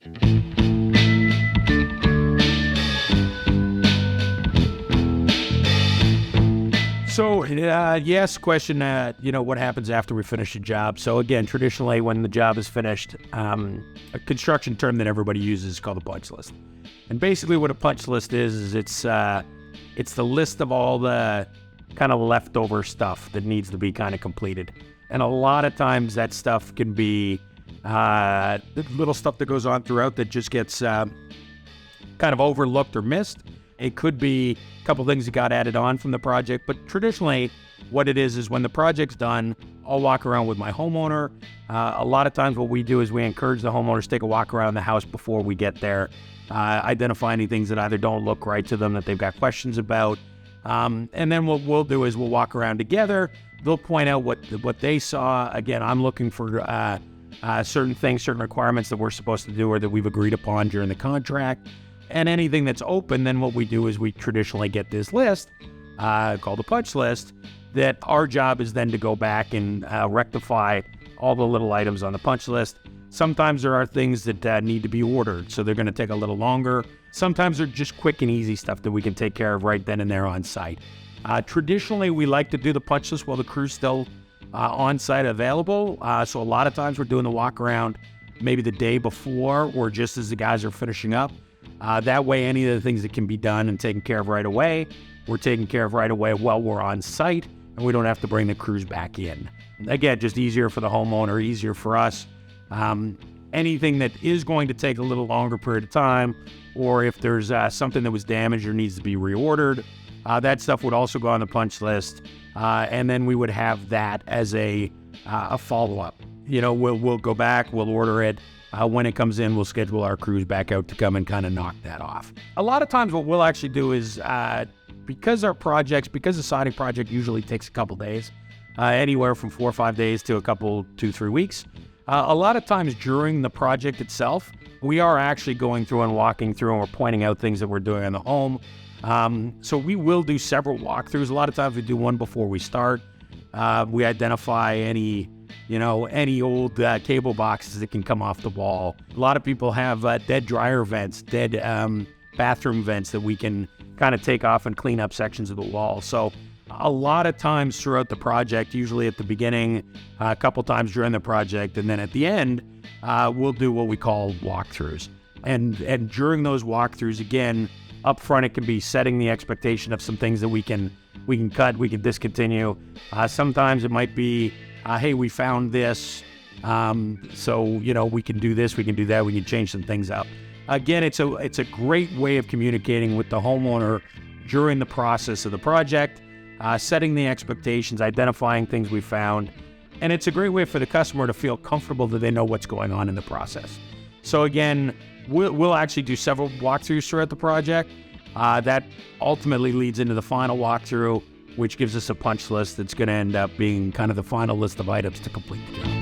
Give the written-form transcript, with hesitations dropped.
So, yes, question, what happens after we finish a job? So again, traditionally when the job is finished, a construction term that everybody uses is called a punch list. And basically what a punch list is it's the list of all the kind of leftover stuff that needs to be kind of completed. And a lot of times that stuff can be the little stuff that goes on throughout that just gets kind of overlooked or missed. It could be a couple things that got added on from the project, but traditionally what it is when the project's done, I'll walk around with my homeowner. A lot of times what we do is we encourage the homeowners to take a walk around the house before we get there, identify any things that either don't look right to them that they've got questions about. And then what we'll do is we'll walk around together. They'll point out what they saw. Again, I'm looking for certain things, certain requirements that we're supposed to do or that we've agreed upon during the contract. And anything that's open, then what we do is we traditionally get this list called a punch list that our job is then to go back and rectify all the little items on the punch list. Sometimes there are things that need to be ordered, so they're going to take a little longer. Sometimes they're just quick and easy stuff that we can take care of right then and there on site. Traditionally, we like to do the punch list while the crew's still on site available. So a lot of times we're doing the walk around maybe the day before or just as the guys are finishing up. That way, any of the things that can be done and taken care of right away, we're taking care of right away while we're on site, and we don't have to bring the crews back in. Again, just easier for the homeowner, easier for us. Anything that is going to take a little longer period of time, or if there's something that was damaged or needs to be reordered, that stuff would also go on the punch list, and then we would have that as a follow-up. We'll go back, we'll order it. When it comes in, we'll schedule our crews back out to come and kind of knock that off. A lot of times what we'll actually do is, because the siding project usually takes a couple days, anywhere from 4 or 5 days to a couple, 2-3 weeks. A lot of times during the project itself, we are actually going through and walking through and we're pointing out things that we're doing in the home. So we will do several walkthroughs. A lot of times we do one before we start. We identify any old cable boxes that can come off the wall. A lot of people have dead dryer vents, dead bathroom vents that we can kind of take off and clean up sections of the wall. So a lot of times throughout the project, usually at the beginning, a couple times during the project, and then at the end, we'll do what we call walkthroughs. And during those walkthroughs, again, up front, it can be setting the expectation of some things that we can cut, we can discontinue. Sometimes it might be, hey, we found this, so we can do this, we can do that, we can change some things up. Again, it's a great way of communicating with the homeowner during the process of the project, setting the expectations, identifying things we found, and it's a great way for the customer to feel comfortable that they know what's going on in the process. So again, we'll actually do several walkthroughs throughout the project. That ultimately leads into the final walkthrough, which gives us a punch list that's going to end up being kind of the final list of items to complete the job.